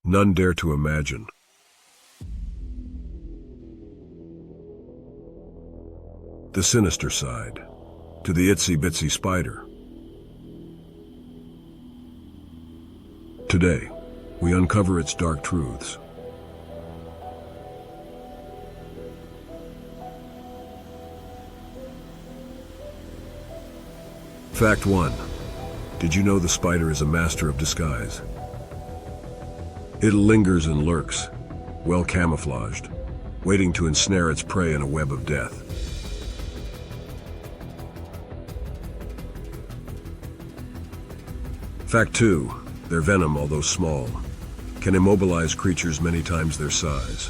none dare to imagine. The sinister side, to the itsy-bitsy spider. Today, we uncover its dark truths. Fact 1. Did you know the spider is a master of disguise? It lingers and lurks, well camouflaged, waiting to ensnare its prey in a web of death. Fact 2. Their venom, although small, can immobilize creatures many times their size.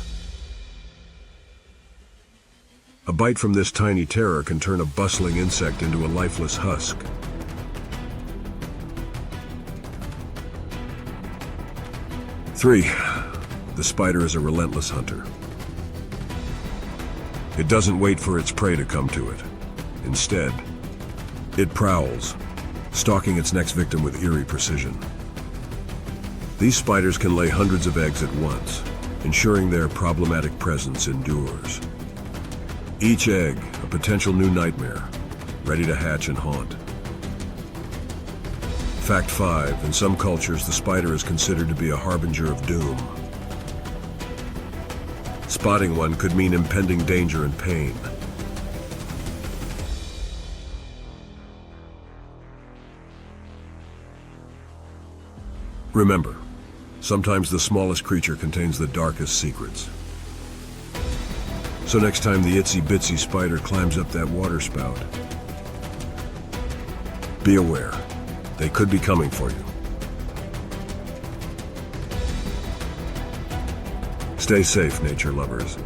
A bite from this tiny terror can turn a bustling insect into a lifeless husk. Three, the spider is a relentless hunter. It doesn't wait for its prey to come to it. Instead, it prowls, stalking its next victim with eerie precision. These spiders can lay hundreds of eggs at once, ensuring their problematic presence endures. Each egg, a potential new nightmare, ready to hatch and haunt. Fact 5. In some cultures, the spider is considered to be a harbinger of doom. Spotting one could mean impending danger and pain. Remember, sometimes the smallest creature contains the darkest secrets. So next time the itsy-bitsy spider climbs up that water spout, be aware, they could be coming for you. Stay safe, nature lovers.